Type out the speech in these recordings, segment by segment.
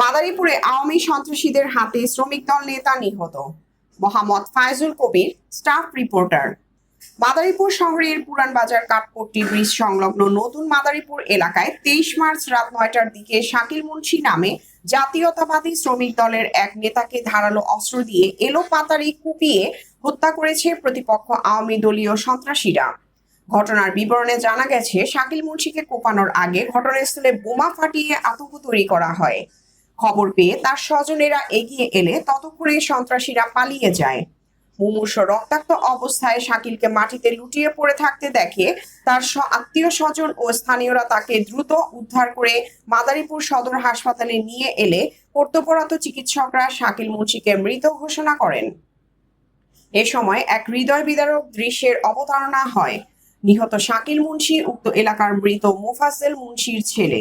মাদারীপুরে আওয়ামী সন্ত্রাসীদের হাতে শ্রমিক দল নেতা নিহত। মোহাম্মদ ফায়জুল কবির, স্টাফ রিপোর্টার। মাদারীপুর শহরের পুরান বাজার কাঠপট্টি ব্রিজ সংলগ্ন নতুন মাদারীপুর এলাকায় 23 মার্চ রাত 9টার দিকে শাকিল মুন্সি নামে জাতীয়তাবাদী শ্রমিক দলের এক নেতাকে ধারালো অস্ত্র দিয়ে এলোপাতাড়ি কুপিয়ে হত্যা করেছে প্রতিপক্ষ আওয়ামী দলীয় সন্ত্রাসীরা। ঘটনার বিবরণে জানা গেছে, শাকিল মুন্সিকে কোপানোর আগে ঘটনাস্থলে বোমা ফাটিয়ে আতঙ্ক তৈরি করা হয়। খবর পেয়ে তার স্বজনেরা এগিয়ে এলে ততক্ষণে সন্ত্রাসীরা পালিয়ে যায়। মুমূর্ষু রক্তাক্ত অবস্থায় শাকিলকে মাটিতে লুটিয়ে পড়ে থাকতে দেখে তার আত্মীয় স্বজন ও স্থানীয়রা তাকে দ্রুত উদ্ধার করে মাদারীপুর সদর হাসপাতালে নিয়ে এলে কর্তব্যরত চিকিৎসকরা শাকিল মুন্সিকে মৃত ঘোষণা করেন। এ সময় এক হৃদয় বিদারক দৃশ্যের অবতারণা হয়। নিহত শাকিল মুন্সি উক্ত এলাকার মৃত মোফাজ্জেল মুন্সির ছেলে।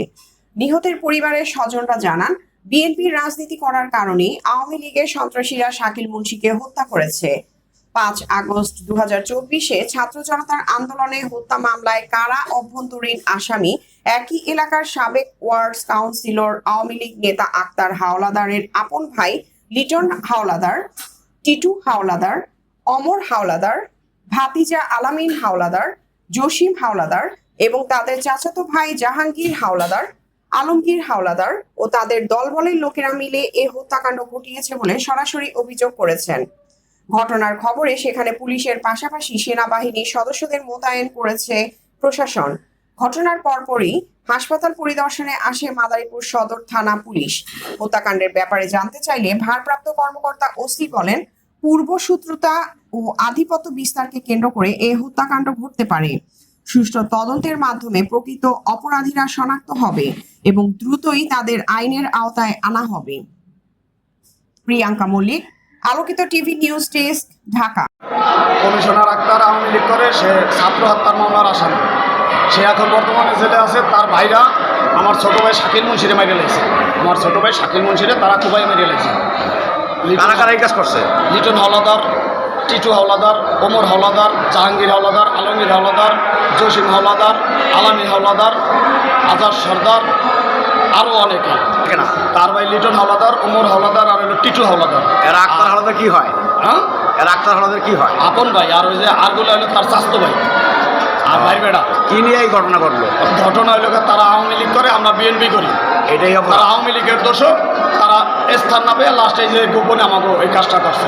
নিহতের পরিবারের স্বজনরা জানান, বিএনপির রাজনীতি করার কারণে আওয়ামী লীগের সন্ত্রাসীরা শাকিল মুন্সিকে হত্যা করেছে। 5 আগস্ট 2024-এ ছাত্র জনতার আন্দোলনে হত্যা মামলায় কারা অভ্যন্তরীণ আসামি একই এলাকার সাবেক ওয়ার্ড কাউন্সিলর আওয়ামী লীগ নেতা আক্তার হাওলাদারের আপন ভাই লিটন হাওলাদার, টিটু হাওলাদার, অমর হাওলাদার, ভাতিজা আলামিন হাওলাদার, জসিম হাওলাদার এবং তাদের চাচাতো ভাই জাহাঙ্গীর হাওলাদার, আলমগীর হাওলাদার ও তাদের দলবলের লোকেরা মিলে এ হত্যাকাণ্ড ঘটিয়েছে বলে সরাসরি অভিযোগ করেছেন। ঘটনার খবরে সেখানে পুলিশের পাশাপাশি সেনাবাহিনীর সদস্যদের মোতায়েন করেছে প্রশাসন। ঘটনার পরপরই হাসপাতাল পরিদর্শনে আসে মাদারীপুর সদর থানা পুলিশ। হত্যাকাণ্ডের ব্যাপারে জানতে চাইলে ভারপ্রাপ্ত কর্মকর্তা ওসি বলেন, পূর্বশত্রুতা ও আধিপত্য বিস্তারকে কেন্দ্র করে এই হত্যাকাণ্ড ঘটতে পারে। সুষ্ঠু তদন্তের মাধ্যমে প্রকৃত অপরাধীরা শনাক্ত হবে এবং দ্রুতই তাদের আইনের আওতায় আনা হবে। প্রিয়াঙ্কা মল্লিক, আলোকিত TV news desk, Dhaka. Commissioner Akhtar Awami League করে, সে ছাত্র হত্যার মামলার আসামি। সে এখন বর্তমানে জেলে আছে। তার ভাইরা আমার ছোট ভাই শাকিল মুন্সিরে মেরে লেগেছে। আমার ছোট ভাই শাকিল মুন্সিরে তারা কুবাই মেরে লেগেছে। কারা কারা এই কাজ করছে? লিটন হাওলাদার, টিটু হাওলাদার, ওমর হাওলাদার, জাহাঙ্গীর হাওলাদার, আলমগীর হাওলাদার, জসিম হাওলাদার, আলামী হাওলাদার, আজাদ সর্দার, আরও অনেকে। তার ভাই লিটন হাওলাদার, ওমর হাওলাদার আর হলো টিটু হাওলাদার। এরা আক্তার হাওলাদার কি হয়? হ্যাঁ, এরা আক্তার হাওলাদার কি হয়? আপন ভাই। আর ওই যে আরগুলো হলো তার চাচাতো ভাই আর ভাই বেড়া। কি নিয়ে এই ঘটনা ঘটলো? ঘটনা হইল তারা আওয়ামী লীগ করে, আমরা বিএনপি করি। এটাই তারা আওয়ামী লীগের দোষক। তারা স্থান না পেয়ে লাস্টে যে গোপনে আমাকে এই কাজটা করছে।